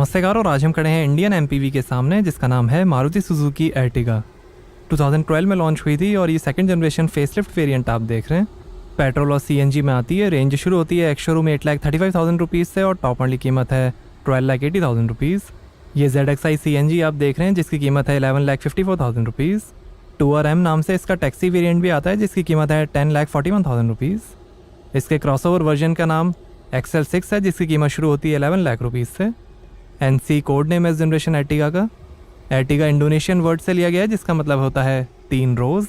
नमस्कार। और आज हम खड़े हैं इंडियन एमपीवी के सामने जिसका नाम है मारुति सुजुकी एर्टिगा। 2012 में लॉन्च हुई थी और ये सेकंड जनरेशन फेसलिफ्ट वेरिएंट आप देख रहे हैं। पेट्रोल और सीएनजी में आती है। रेंज शुरू होती है एक्स शोरूम 8,35,000 रुपीज़ से और टॉप वाली कीमत है 12,80,000 रुपीज़। ये ZXi CNG आप देख रहे हैं जिसकी कीमत है 11,54,000 रुपीज़। 2RM नाम से इसका टैक्सी वेरिएंट भी आता है जिसकी कीमत है 10,41,000 रुपीज़। इसके क्रॉसओवर वर्जन का नाम XL6 है जिसकी कीमत शुरू होती है 11 लाख रुपीज़ से। NC कोड नेम है इस जनरेशन एर्टिगा का। एर्टिगा इंडोनेशियन वर्ड से लिया गया है जिसका मतलब होता है 3 रोज़।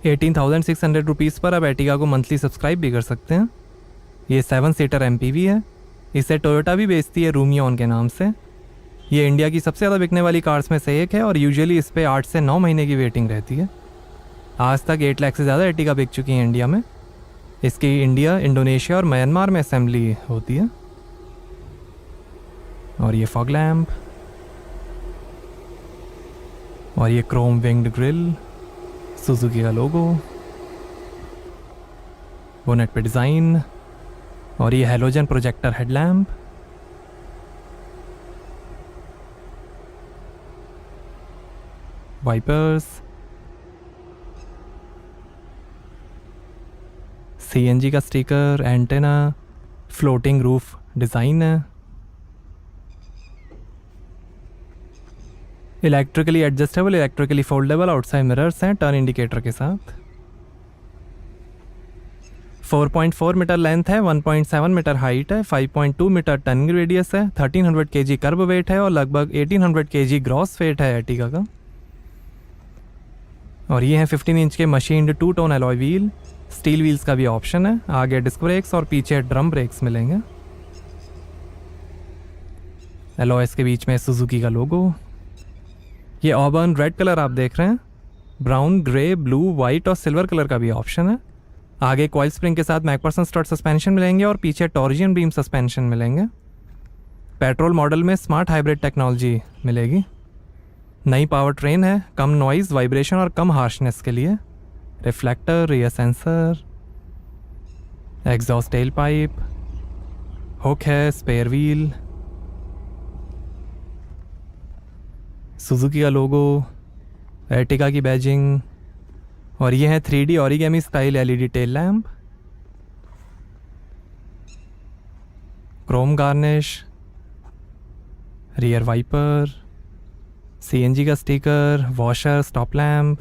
18,600 रुपीज़ पर आप एर्टिगा को मंथली सब्सक्राइब भी कर सकते हैं। ये 7 सीटर MPV है। इसे टोयोटा भी बेचती है रूमियॉन के नाम से। ये इंडिया की सबसे ज़्यादा बिकने वाली कार्स में से एक है और यूजुअली इस पर 8 से 9 महीने की वेटिंग रहती है। आज तक 8 लाख से ज़्यादा एर्टिगा बिक चुकी हैं इंडिया में। इसकी इंडिया, इंडोनेशिया और म्यांमार में असेंबली होती है। और ये फॉग लैम्प और ये क्रोम विंग्ड ग्रिल, सुजुकी का लोगो, बोनेट पे डिज़ाइन और ये halogen projector headlamp. Wipers, CNG का sticker, antenna, floating roof design है। Electrically adjustable, electrically foldable outside mirrors हैं टर्न इंडिकेटर के साथ। 4.4 मीटर लेंथ है, 1.7 मीटर हाइट है, 5.2 मीटर टर्निंग रेडियस है, 1300 kg कर्ब वेट है और लगभग 1800 kg ग्रॉस वेट है एर्टिगा का। और ये है 15 इंच के machined 2 tone alloy wheel. Steel wheels का भी ऑप्शन है। आगे डिस्क ब्रेक्स और पीछे ड्रम ब्रेक्स मिलेंगे। अलॉयस के बीच में सुजुकी का लोगो। ये ऑबर्न रेड कलर आप देख रहे हैं। ब्राउन, ग्रे, ब्लू, वाइट और सिल्वर कलर का भी ऑप्शन है। आगे कॉइल स्प्रिंग के साथ मैकफर्सन स्ट्रट सस्पेंशन मिलेंगे और पीछे टॉर्जियन बीम सस्पेंशन मिलेंगे। पेट्रोल मॉडल में स्मार्ट हाइब्रिड टेक्नोलॉजी मिलेगी। नई पावर ट्रेन है, कम नॉइज़, वाइब्रेशन और कम हार्शनेस के लिए। Reflector, rear sensor, exhaust tail pipe, hook है, स्पेयर व्हील, सुजुकी का लोगो, एर्टिगा की बैजिंग और ये है 3D origami style LED tail lamp, chrome garnish, rear wiper, CNG का sticker, washer, stop lamp.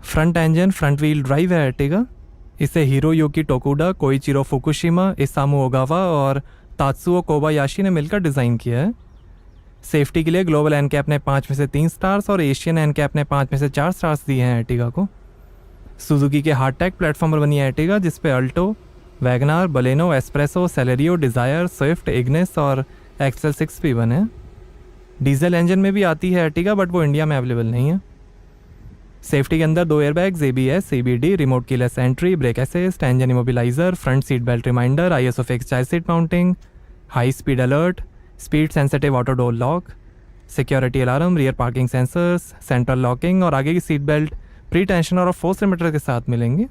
Front engine front wheel drive है Ertiga. इसे Hiroyuki Tokuda, Koichiro Fukushima, Isamu Ogawa और Tatsuo Kobayashi ने मिलकर डिज़ाइन किया है। सेफ्टी के लिए ग्लोबल एनकैप ने 5 में से 3 स्टार्स और एशियन एनकैप ने 5 में से 4 स्टार्स दिए हैं एर्टिगा को। सुजुकी के हार्डटेक प्लेटफॉर्म पर बनी है एर्टिगा जिस पे Alto, WagonR, Baleno, Espresso, Celerio, Dzire, Swift, Ignis और XL6 भी बने। डीजल इंजन में भी आती है एर्टिगा बट वो इंडिया में अवेलेबल नहीं है। सेफ्टी के अंदर 2 airbags, ABS, CBD, remote keyless entry, brake assist, engine immobilizer, front seat belt reminder, ISO fix child seat mounting, high speed alert, speed sensitive auto door lock, security alarm, rear parking sensors, central locking और आगे की seat belt pre tension और 4 cylinder के साथ मिलेंगे।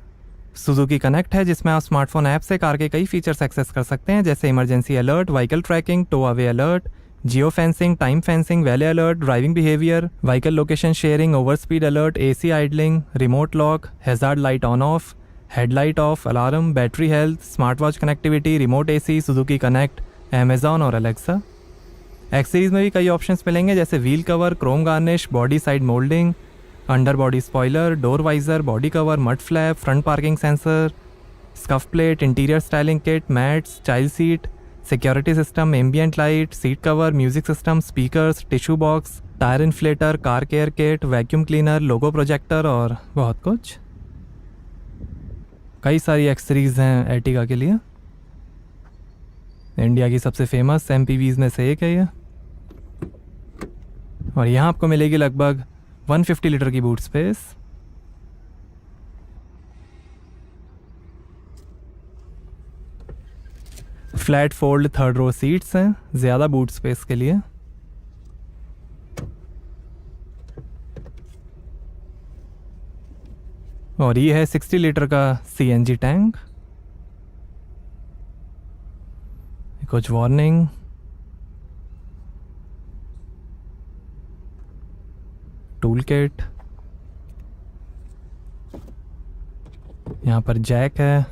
Suzuki connect है जिसमें आप स्मार्टफोन ऐप से कार के कई फीचर्स एक्सेस कर सकते हैं जैसे emergency alert, vehicle tracking, tow away alert, geo fencing, time fencing, valet alert, driving behaviour, vehicle location sharing, over speed alert, AC idling, remote lock, hazard light on off, headlight off, alarm, battery health, smart watch connectivity, remote AC, Suzuki connect, Amazon और Alexa. X series में भी कई options मिलेंगे जैसे wheel cover, chrome garnish, body side moulding, under body spoiler, door visor, body cover, mud flap, front parking sensor, scuff plate, interior styling kit, mats, child seat, security system, ambient light, seat cover, music system, speakers, tissue box, tyre inflator, car care kit, vacuum cleaner, logo projector और बहुत कुछ। कई सारी X series हैं Ertiga के लिए। India की सबसे फेमस MPVs में से एक है ये। और यहाँ आपको मिलेगी लगभग 150 लीटर की boot space. Flat fold 3rd row seats हैं ज़्यादा बूट स्पेस के लिए। और ये है 60 लीटर का CNG टैंक। कुछ वार्निंग, किट, यहाँ पर जैक है,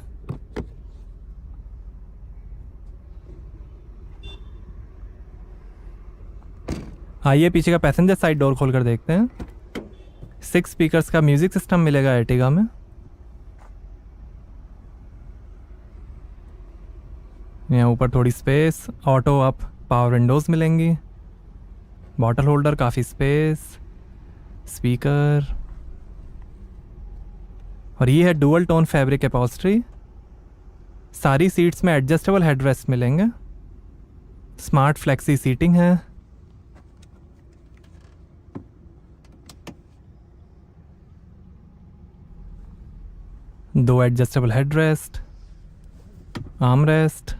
आइए पीछे का पैसेंजर साइड डोर खोल कर देखते हैं। 6 स्पीकर्स का म्यूजिक सिस्टम मिलेगा एर्टिगा में। यहाँ ऊपर थोड़ी space, auto up power Windows मिलेंगी, बॉटल होल्डर, काफ़ी स्पेस, स्पीकर, और ये है डुअल टोन फैब्रिक अपॉल्स्ट्री। सारी सीट्स में एडजस्टेबल हेडरेस्ट मिलेंगे, स्मार्ट फ्लेक्सी सीटिंग है, दो एडजस्टेबल हेडरेस्ट, आर्मरेस्ट,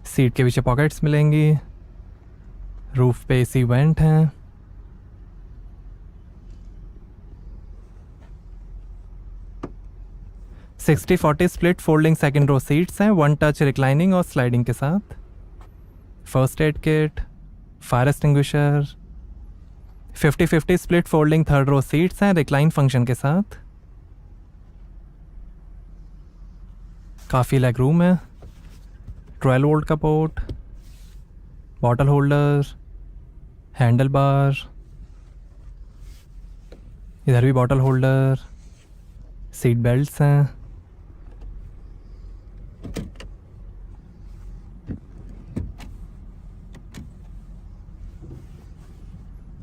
सीट के पीछे पॉकेट्स मिलेंगी, रूफ पे एसी वेंट हैं, sixty 40 split folding second row seats हैं, 1 टच रिक्लाइनिंग और स्लाइडिंग के साथ, first aid kit, fire extinguisher, 50-50 split folding third row seats हैं रिक्लाइन फंक्शन के साथ, काफ़ी लेग रूम है, 12 वोल्ट का port, bottle holder, handle bar, इधर भी बॉटल होल्डर, सीट बेल्ट्स हैं,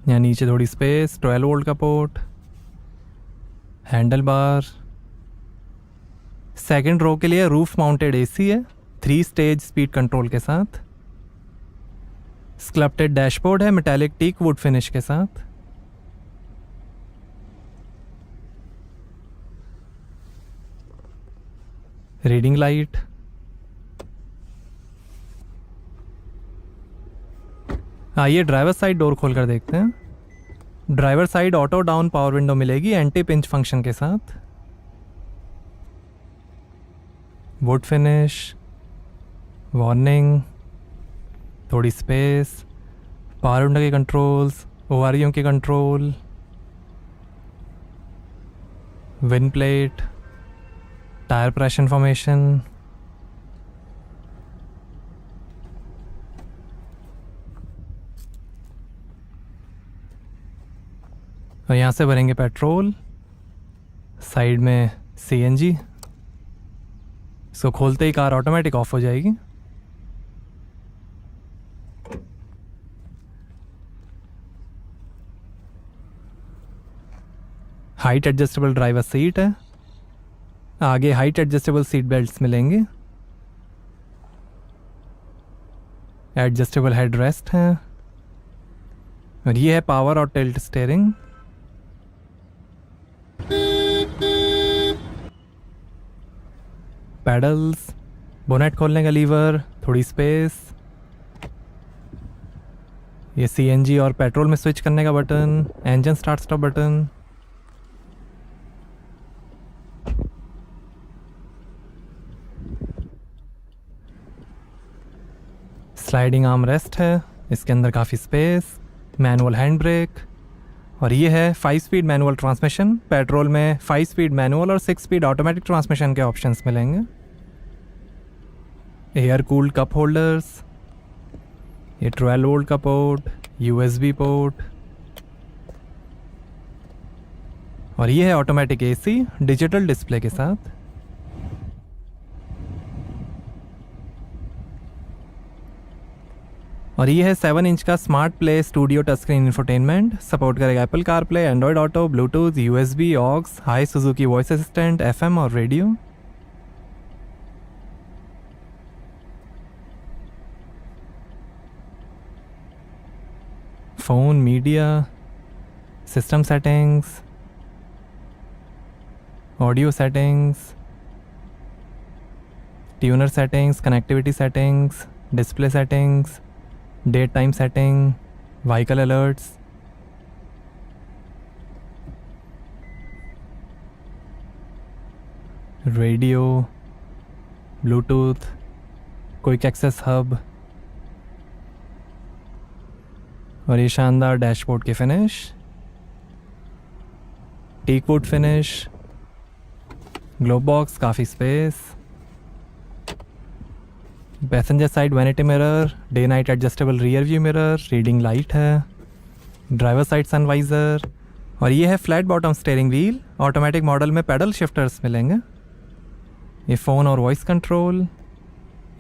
यहाँ नीचे थोड़ी स्पेस, 12 वोल्ट का port, handle bar, second row के लिए रूफ माउंटेड एसी है 3 स्टेज स्पीड कंट्रोल के साथ, स्कल्पटेड डैशबोर्ड है मेटालिक टीक वुड फिनिश के साथ, रीडिंग लाइट, आइए ड्राइवर साइड डोर खोल कर देखते हैं। Driver side auto down power window मिलेगी एंटी पिंच फंक्शन के साथ, वुड फिनिश, वार्निंग, थोड़ी स्पेस, पावर विंडो के कंट्रोल्स, ओआरयू के control, wind plate, tyre pressure information, और यहाँ से भरेंगे पेट्रोल, साइड में सीएनजी, इसको खोलते ही कार ऑटोमेटिक ऑफ हो जाएगी। हाइट एडजस्टेबल ड्राइवर सीट है, आगे हाइट एडजस्टेबल सीट बेल्ट्स मिलेंगे, एडजस्टेबल हेड रेस्ट है, और ये है पावर और टिल्ट स्टीयरिंग। पैडल्स, बोनेट खोलने का लीवर, थोड़ी स्पेस, ये सीएनजी और पेट्रोल में स्विच करने का button, engine start stop button, sliding arm rest है, इसके अंदर काफ़ी स्पेस, मैनुअल हैंड ब्रेक, और ये है 5 स्पीड मैनुअल ट्रांसमिशन। पेट्रोल में 5 स्पीड मैनुअल और 6 स्पीड ऑटोमेटिक ट्रांसमिशन के ऑप्शंस मिलेंगे। एयर कूल्ड कप होल्डर्स, ये 12 वोल्ट का पोर्ट, यूएसबी पोर्ट, और ये है ऑटोमेटिक एसी डिजिटल डिस्प्ले के साथ। और ये है 7 इंच का smart play studio touch screen infotainment, support करेगा Apple CarPlay, Android auto, Bluetooth, USB, aux, hi Suzuki voice assistant, FM और radio. Phone, media, system settings, audio settings, tuner settings, connectivity settings, display settings, date time setting, vehicle alerts, radio, Bluetooth, quick access hub, और ये शानदार dashboard की finish. Teak wood finish, glove box, काफ़ी space, passenger side vanity mirror, day night adjustable rear view mirror, reading light है, driver side sun visor, और ये है flat bottom steering wheel. Automatic model में पैडल शिफ्टर्स मिलेंगे। ये phone और voice control,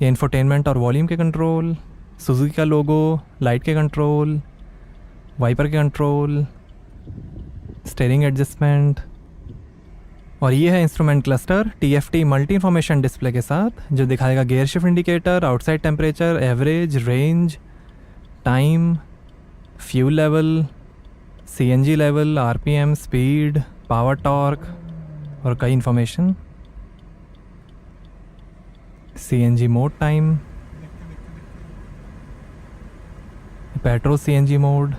ये इंफोटेनमेंट और वॉल्यूम के कंट्रोल, सुजुकी का लोगो, लाइट के कंट्रोल, वाइपर के कंट्रोल, स्टीयरिंग एडजस्टमेंट, और ये है instrument cluster TFT multi information display के साथ, जो दिखाएगा gear shift indicator, outside temperature, average, range, time, fuel level, CNG level, RPM, speed, power torque और कई information. CNG mode time, petrol CNG mode.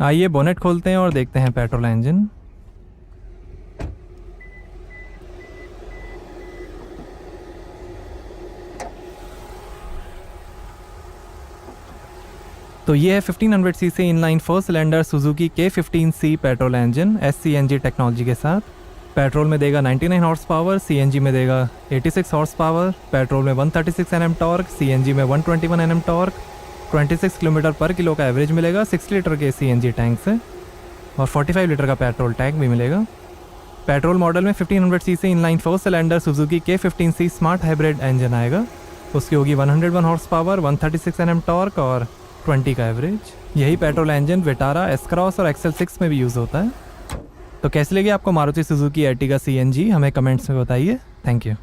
आइए बोनेट खोलते हैं और देखते हैं पेट्रोल इंजन। तो ये है 1500 cc inline 4 cylinder Suzuki K15C petrol engine SCNG technology के साथ। पेट्रोल में देगा 99 हॉर्स पावर, CNG में देगा 86 हॉर्स पावर। पेट्रोल में 136 Nm टॉर्क, CNG में 121 Nm टॉर्क। 26 किलोमीटर पर किलो का एवरेज मिलेगा 6 लीटर के CNG टैंक से, और 45 लीटर का पेट्रोल टैंक भी मिलेगा। पेट्रोल मॉडल में 1500 cc inline 4 cylinder Suzuki K15C smart hybrid engine आएगा। उसकी होगी 101 हॉर्स पावर, 136 Nm टॉर्क और 20 का एवरेज। यही पेट्रोल इंजन विटारा, S-Cross और XL6 में भी यूज़ होता है। तो कैसी लगी आपको मारुति सुजुकी एर्टिगा CNG, हमें कमेंट्स में बताइए। Thank you.